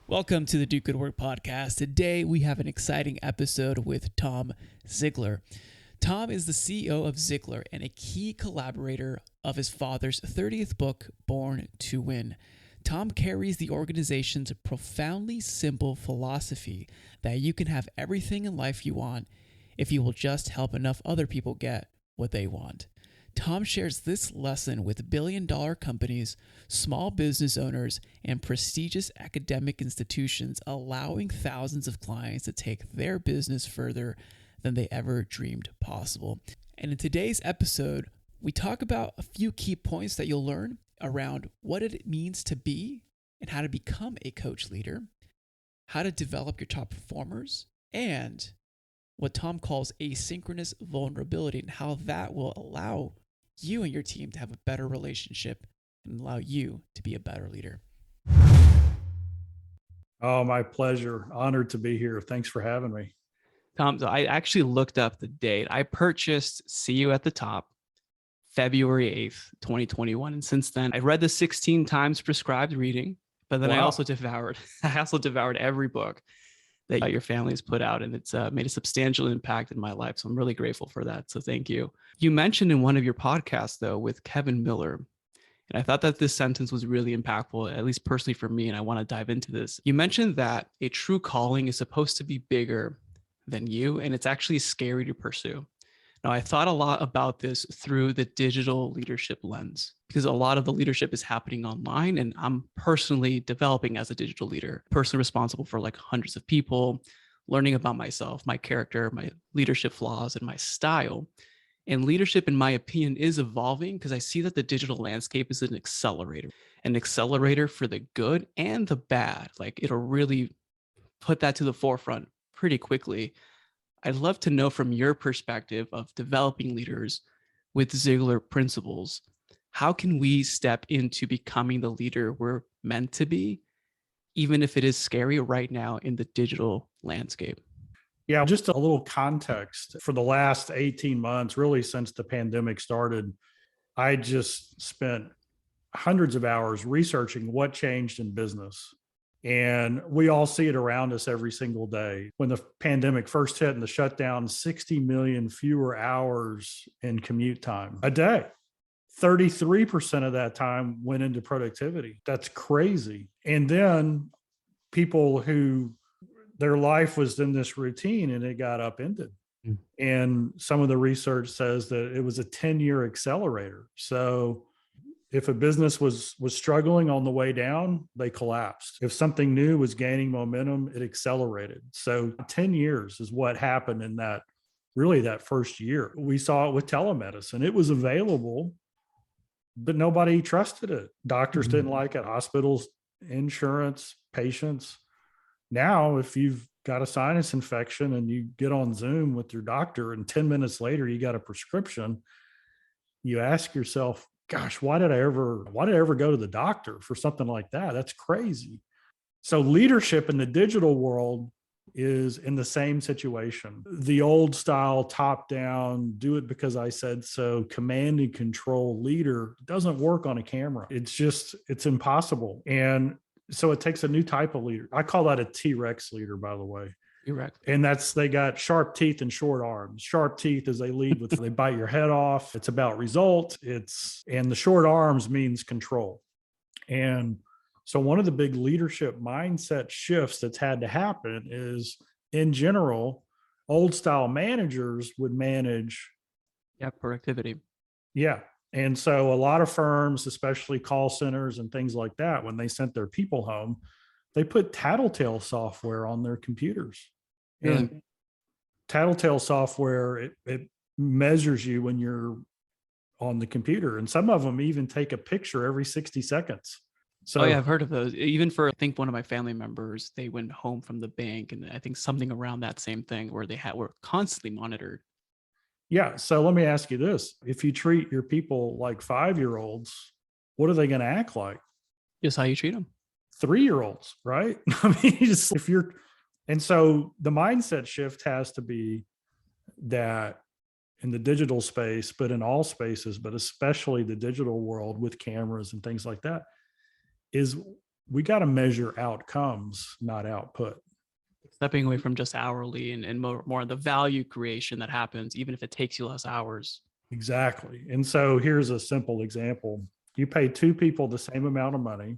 Welcome to the Do Good Work podcast. Today we have an exciting episode with Tom Ziglar. Tom is the CEO of Ziglar and a key collaborator of his father's 30th book, Born to Win. Tom carries the organization's profoundly simple philosophy that you can have everything in life you want if you will just help enough other people get what they want. Tom shares this lesson with billion-dollar companies, small business owners, and prestigious academic institutions, allowing thousands of clients to take their business further than they ever dreamed possible. And in today's episode, we talk about a few key points that you'll learn around what it means to be and how to become a coach leader, how to develop your top performers, and what Tom calls asynchronous vulnerability and how that will allow you and your team to have a better relationship and allow you to be a better leader. Oh, my pleasure. Honored to be here. Thanks for having me. Tom, so I actually looked up the date. I purchased See You at the Top February 8th, 2021. And since then, I read the 16 times prescribed reading, but then I also devoured every book that your family has put out, and it's made a substantial impact in my life. So I'm really grateful for that. So thank you. You mentioned in one of your podcasts, though, with Kevin Miller, and I thought that this sentence was really impactful, at least personally for me, and I want to dive into this. You mentioned that a true calling is supposed to be bigger than you, and it's actually scary to pursue. Now, I thought a lot about this through the digital leadership lens, because a lot of the leadership is happening online, and I'm personally developing as a digital leader, personally responsible for like hundreds of people, learning about myself, my character, my leadership flaws, and my style. And leadership, in my opinion, is evolving because I see that the digital landscape is an accelerator for the good and the bad. Like, it'll really put that to the forefront pretty quickly. I'd love to know from your perspective of developing leaders with Ziglar principles, how can we step into becoming the leader we're meant to be, even if it is scary right now in the digital landscape? Yeah, just a little context. For the last 18 months, really since the pandemic started, I just spent hundreds of hours researching what changed in business. And we all see it around us every single day. When the pandemic first hit and the shutdown, 60 million fewer hours in commute time a day. 33% of that time went into productivity. That's crazy. And then people who their life was in this routine and it got upended. And some of the research says that it was a 10-year accelerator. So if a business was struggling on the way down, they collapsed. If something new was gaining momentum, it accelerated. So 10 years is what happened in that first year. We saw it with telemedicine. It was available, but nobody trusted it. Doctors didn't like it. Hospitals, insurance, patients. Now, if you've got a sinus infection and you get on Zoom with your doctor and 10 minutes later you got a prescription, you ask yourself, gosh, why did I ever go to the doctor for something like that? That's crazy. So leadership in the digital world is in the same situation. The old style, top down, do it because I said so, command and control leader doesn't work on a camera. It's impossible. And so it takes a new type of leader. I call that a T-Rex leader, by the way. Correct. And they got sharp teeth and short arms. Sharp teeth is they lead with, they bite your head off. It's about result. And the short arms means control. And so one of the big leadership mindset shifts that's had to happen is, in general, old style managers would manage. Yeah, productivity. Yeah. And so a lot of firms, especially call centers and things like that, when they sent their people home, they put tattletale software on their computers. And tattletale software, it measures you when you're on the computer. And some of them even take a picture every 60 seconds. So, yeah, I've heard of those. Even for, I think, one of my family members, they went home from the bank, and I think something around that same thing where were constantly monitored. Yeah. So let me ask you this. If you treat your people like 5-year-olds, what are they going to act like? Just how you treat them. 3-year-olds, right? I mean, and so the mindset shift has to be that in the digital space, but in all spaces, but especially the digital world with cameras and things like that, is we got to measure outcomes, not output. Stepping away from just hourly and more the value creation that happens, even if it takes you less hours. Exactly. And so here's a simple example. You pay two people the same amount of money.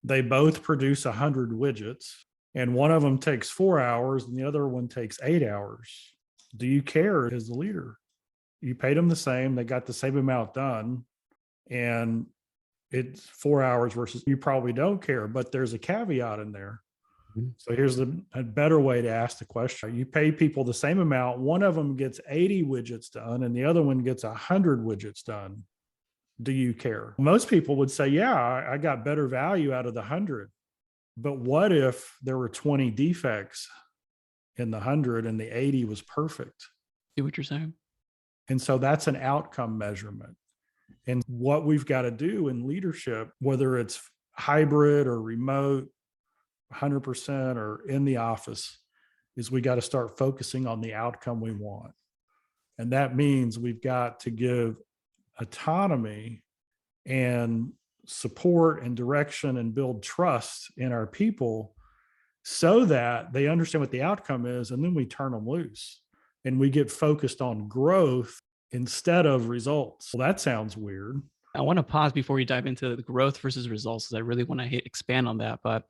They both produce 100 widgets, and one of them takes 4 hours and the other one takes 8 hours. Do you care as the leader? You paid them the same. They got the same amount done. And it's 4 hours versus you probably don't care, but there's a caveat in there. So here's a better way to ask the question. You pay people the same amount. One of them gets 80 widgets done and the other one gets 100 widgets done. Do you care? Most people would say, yeah, I got better value out of the 100. But what if there were 20 defects in the 100 and the 80 was perfect? See what you're saying? And so that's an outcome measurement. And what we've got to do in leadership, whether it's hybrid or remote, 100% or in the office, is we got to start focusing on the outcome we want. And that means we've got to give autonomy and support and direction and build trust in our people so that they understand what the outcome is. And then we turn them loose and we get focused on growth instead of results. Well, that sounds weird. I want to pause before we dive into the growth versus results, because I really want to expand on that. But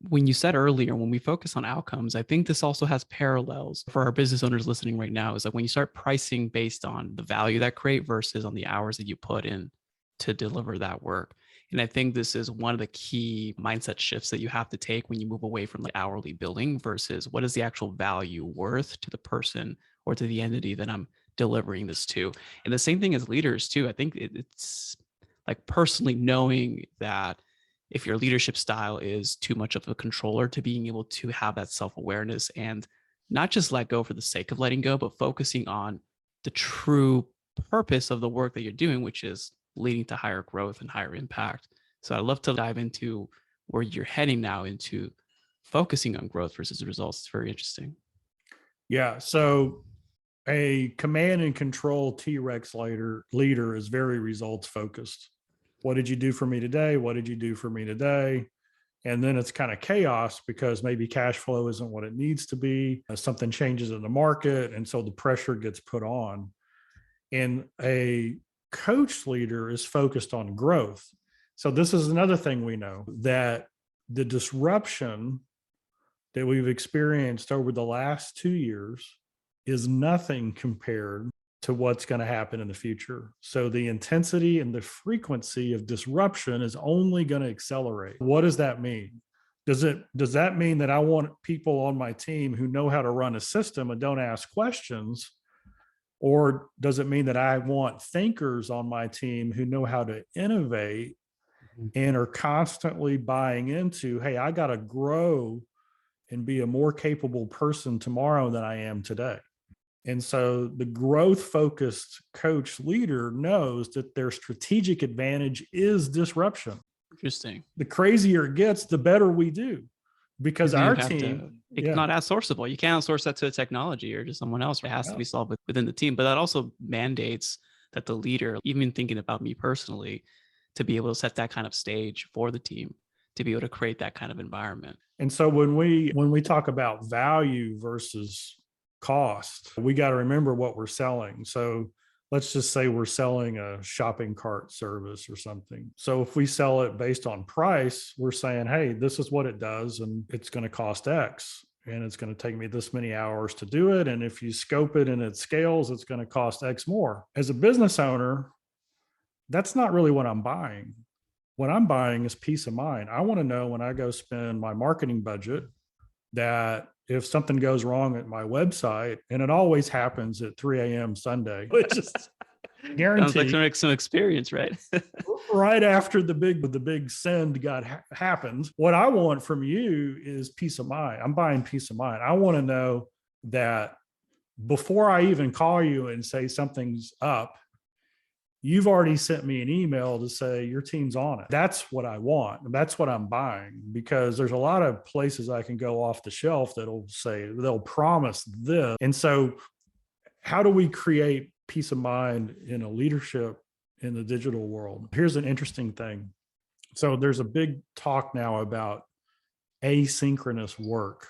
when you said earlier, when we focus on outcomes, I think this also has parallels for our business owners listening right now, is that when you start pricing based on the value that create versus on the hours that you put in to deliver that work. And I think this is one of the key mindset shifts that you have to take when you move away from the hourly billing versus what is the actual value worth to the person or to the entity that I'm delivering this to. And the same thing as leaders too. I think it's like personally knowing that if your leadership style is too much of a controller, to being able to have that self-awareness and not just let go for the sake of letting go, but focusing on the true purpose of the work that you're doing, which is leading to higher growth and higher impact. So I'd love to dive into where you're heading now into focusing on growth versus results. It's very interesting. Yeah. So a command and control T-Rex leader is very results focused. What did you do for me today? What did you do for me today? And then it's kind of chaos because maybe cash flow isn't what it needs to be. Something changes in the market. And so the pressure gets put on. And a coach leader is focused on growth. So this is another thing we know, that the disruption that we've experienced over the last 2 years is nothing compared to what's going to happen in the future. So the intensity and the frequency of disruption is only going to accelerate. What does that mean? Does that mean that I want people on my team who know how to run a system and don't ask questions? Or does it mean that I want thinkers on my team who know how to innovate and are constantly buying into, hey, I got to grow and be a more capable person tomorrow than I am today? And so the growth focused coach leader knows that their strategic advantage is disruption. Interesting. The crazier it gets, the better we do, because our team, it's not outsourceable. You can't outsource that to a technology or to someone else. It has to be solved within the team. But that also mandates that the leader, even thinking about me personally, to be able to set that kind of stage for the team, to be able to create that kind of environment. And so when we talk about value versus cost, we got to remember what we're selling. So let's just say we're selling a shopping cart service or something. So if we sell it based on price, we're saying, hey, this is what it does and it's going to cost X and it's going to take me this many hours to do it. And if you scope it and it scales, it's going to cost X more. As a business owner, that's not really what I'm buying. What I'm buying is peace of mind. I want to know when I go spend my marketing budget that if something goes wrong at my website, and it always happens at 3 a.m. Sunday, which is guaranteed. Sounds like some experience, right? Right after the big send happened. What I want from you is peace of mind. I'm buying peace of mind. I want to know that before I even call you and say something's up, you've already sent me an email to say your team's on it. That's what I want. That's what I'm buying, because there's a lot of places I can go off the shelf that'll say, they'll promise this. And so how do we create peace of mind in a leadership in the digital world? Here's an interesting thing. So there's a big talk now about asynchronous work.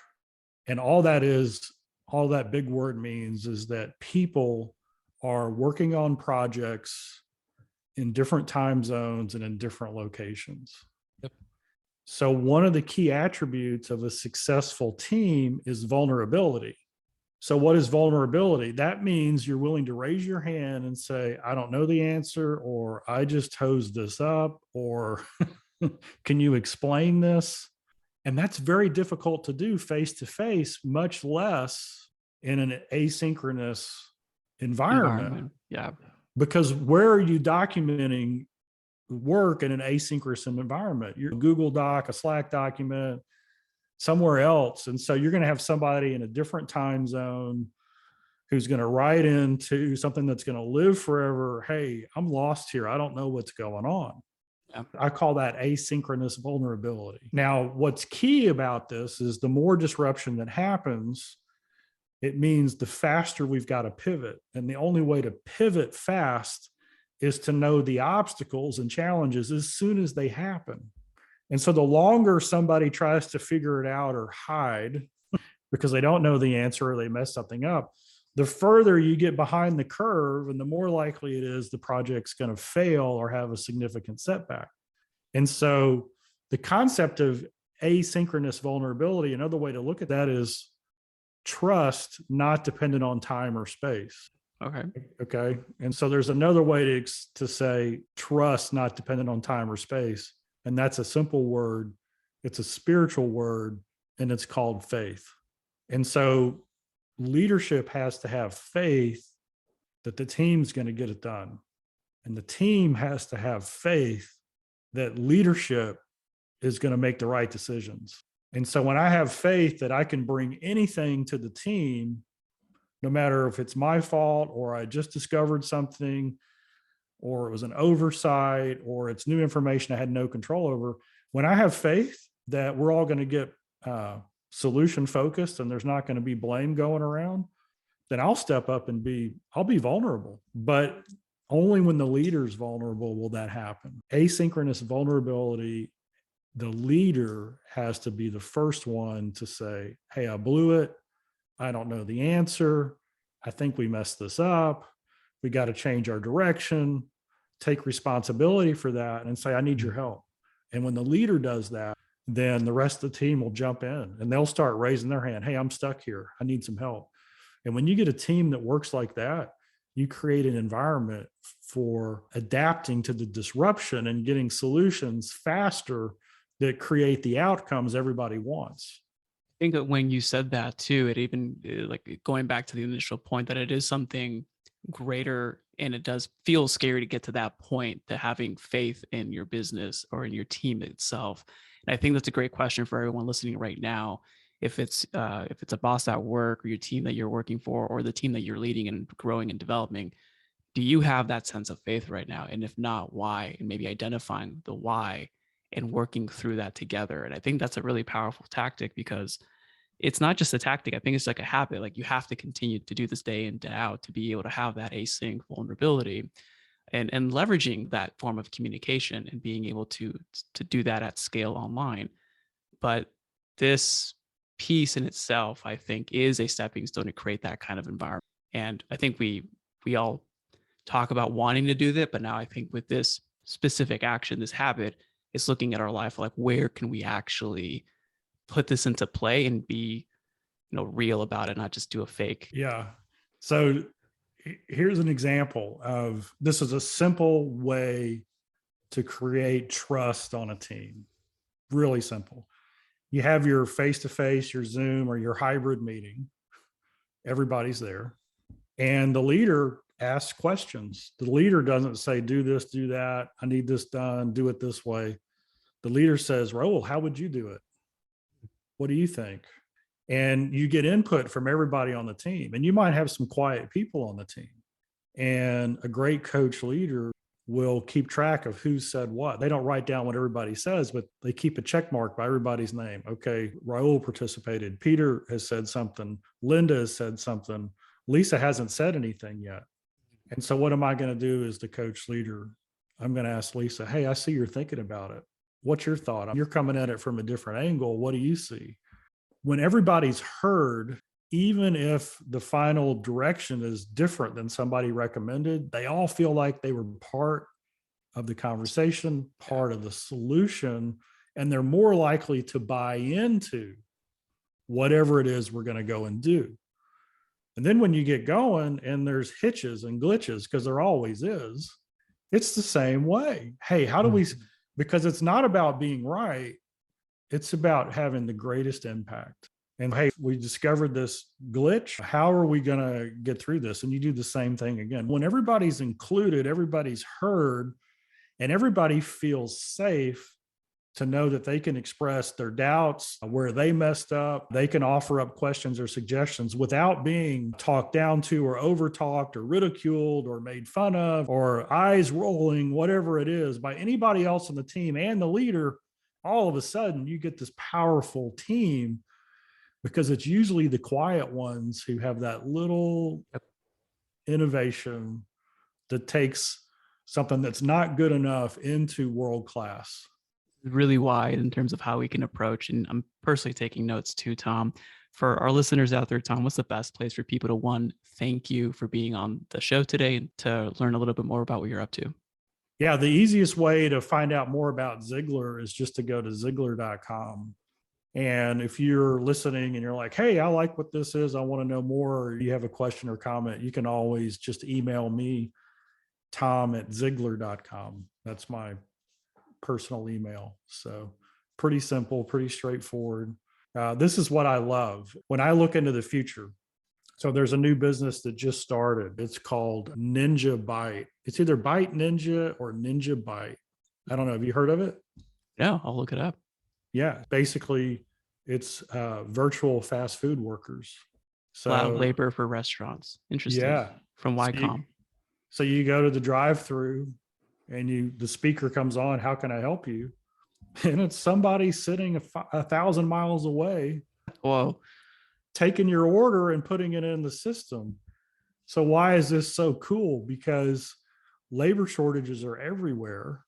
And all that big word means is that people are working on projects in different time zones and in different locations. Yep. So one of the key attributes of a successful team is vulnerability. So what is vulnerability? That means you're willing to raise your hand and say, I don't know the answer, or I just hosed this up, or can you explain this? And that's very difficult to do face to face, much less in an asynchronous environment. Yeah. Because where are you documenting work in an asynchronous environment? Your Google Doc, a Slack document, somewhere else. And so you're going to have somebody in a different time zone who's going to write into something that's going to live forever. Hey, I'm lost here. I don't know what's going on. Yeah. I call that asynchronous vulnerability. Now, what's key about this is the more disruption that happens, it means the faster we've got to pivot. And the only way to pivot fast is to know the obstacles and challenges as soon as they happen. And so the longer somebody tries to figure it out or hide because they don't know the answer or they mess something up, the further you get behind the curve and the more likely it is the project's going to fail or have a significant setback. And so the concept of asynchronous vulnerability, another way to look at that is trust not dependent on time or space. Okay. And so there's another way to say trust not dependent on time or space. And that's a simple word. It's a spiritual word, and it's called faith. And so leadership has to have faith that the team's going to get it done. And the team has to have faith that leadership is going to make the right decisions. And so when I have faith that I can bring anything to the team, no matter if it's my fault or I just discovered something or it was an oversight or it's new information I had no control over, when I have faith that we're all going to get solution focused and there's not going to be blame going around, then I'll step up and I'll be vulnerable. But only when the leader's vulnerable will that happen. Asynchronous vulnerability, the leader has to be the first one to say, hey, I blew it. I don't know the answer. I think we messed this up. We got to change our direction, take responsibility for that and say, I need your help. And when the leader does that, then the rest of the team will jump in and they'll start raising their hand. Hey, I'm stuck here. I need some help. And when you get a team that works like that, you create an environment for adapting to the disruption and getting solutions faster that create the outcomes everybody wants. I think that when you said that too, it even like going back to the initial point that it is something greater and it does feel scary to get to that point, to having faith in your business or in your team itself. And I think that's a great question for everyone listening right now. If it's a boss at work or your team that you're working for or the team that you're leading and growing and developing, do you have that sense of faith right now? And if not, why? And maybe identifying the why and working through that together. And I think that's a really powerful tactic because it's not just a tactic. I think it's like a habit. Like you have to continue to do this day in, day out to be able to have that async vulnerability and leveraging that form of communication and being able to do that at scale online. But this piece in itself, I think, is a stepping stone to create that kind of environment. And I think we all talk about wanting to do that, but now I think with this specific action, this habit, it's looking at our life like where can we actually put this into play and be, real about it, not just do a fake. Yeah. So here's an example of this is a simple way to create trust on a team. Really simple. You have your face-to-face, your Zoom or your hybrid meeting. Everybody's there. And the leader asks questions. The leader doesn't say, do this, do that. I need this done. Do it this way. The leader says, Raul, how would you do it? What do you think? And you get input from everybody on the team. And you might have some quiet people on the team. And a great coach leader will keep track of who said what. They don't write down what everybody says, but they keep a check mark by everybody's name. Okay, Raul participated. Peter has said something. Linda has said something. Lisa hasn't said anything yet. And so what am I going to do as the coach leader? I'm going to ask Lisa, hey, I see you're thinking about it. What's your thought? You're coming at it from a different angle. What do you see? When everybody's heard, even if the final direction is different than somebody recommended, they all feel like they were part of the conversation, part of the solution, and they're more likely to buy into whatever it is we're going to go and do. And then when you get going and there's hitches and glitches, because there always is, it's the same way. Hey, how do we, because it's not about being right, it's about having the greatest impact. And hey, we discovered this glitch. How are we going to get through this? And you do the same thing again. When everybody's included, everybody's heard, and everybody feels safe to know that they can express their doubts, where they messed up. They can offer up questions or suggestions without being talked down to or over-talked or ridiculed or made fun of or eyes rolling, whatever it is, by anybody else on the team and the leader. All of a sudden, you get this powerful team, because it's usually the quiet ones who have that little innovation that takes something that's not good enough into world class. Really wide in terms of how we can approach. And I'm personally taking notes too, Tom. For our listeners out there, Tom, what's the best place for people to, one, thank you for being on the show today and to learn a little bit more about what you're up to? Yeah, the easiest way to find out more about Ziglar is just to go to Ziglar.com. And if you're listening and you're like, hey, I like what this is, I want to know more, or you have a question or comment, you can always just email me, tom@Ziglar.com. That's my personal email. So pretty simple, pretty straightforward. This is what I love when I look into the future. So there's a new business that just started. It's called Ninja Bite. It's either Bite Ninja or Ninja Bite. I don't know. Have you heard of it? No, I'll look it up. Yeah. Basically, it's virtual fast food workers. So Cloud labor for restaurants. Interesting. Yeah. From YCOM. So you go to the drive-through and the speaker comes on, how can I help you? And it's somebody sitting 1,000 miles away. Whoa. Taking your order and putting it in the system. So why is this so cool? Because labor shortages are everywhere.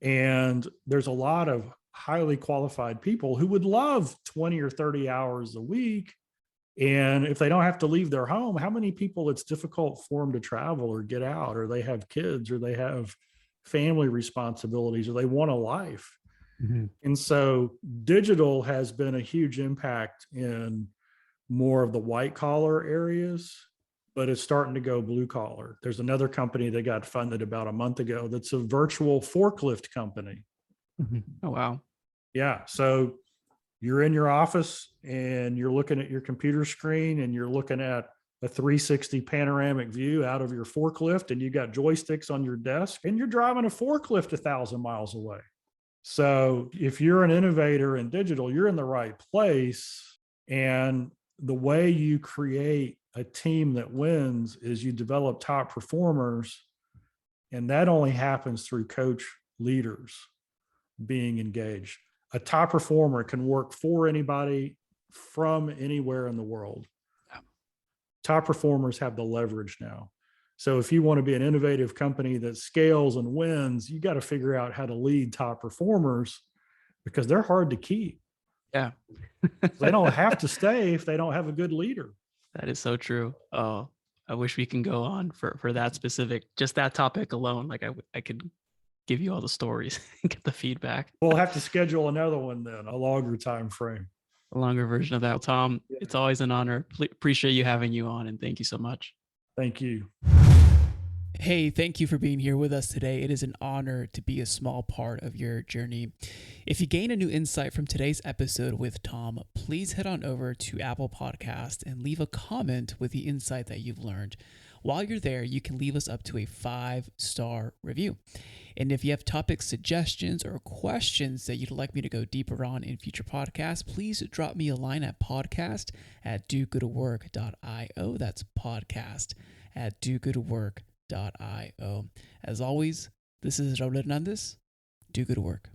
And there's a lot of highly qualified people who would love 20 or 30 hours a week. And if they don't have to leave their home, how many people it's difficult for them to travel or get out, or they have kids, or they have family responsibilities, or they want a life. Mm-hmm. And so digital has been a huge impact in more of the white collar areas, but it's starting to go blue collar. There's another company that got funded about a month ago that's a virtual forklift company. Mm-hmm. Oh, wow. Yeah. So you're in your office and you're looking at your computer screen and you're looking at a 360 panoramic view out of your forklift, and you got joysticks on your desk, and you're driving a forklift 1,000 miles away. So if you're an innovator in digital, you're in the right place. And the way you create a team that wins is you develop top performers. And that only happens through coach leaders being engaged. A top performer can work for anybody from anywhere in the world. Top performers have the leverage now. So if you want to be an innovative company that scales and wins, you got to figure out how to lead top performers, because they're hard to keep. Yeah. They don't have to stay if they don't have a good leader. That is so true. Oh, I wish we can go on for that specific, just that topic alone. Like I could give you all the stories and get the feedback. We'll have to schedule another one then, a longer time frame. A longer version of that. Tom, it's always an honor. Appreciate you having you on, and thank you so much. Thank you. Hey, thank you for being here with us today. It is an honor to be a small part of your journey. If you gain a new insight from today's episode with Tom, please head on over to Apple Podcast and leave a comment with the insight that you've learned. While you're there, you can leave us up to a 5-star review. And if you have topic suggestions or questions that you'd like me to go deeper on in future podcasts, please drop me a line at podcast@dogoodwork.io. That's podcast@dogoodwork.io. As always, this is Raul Hernandez. Do good work.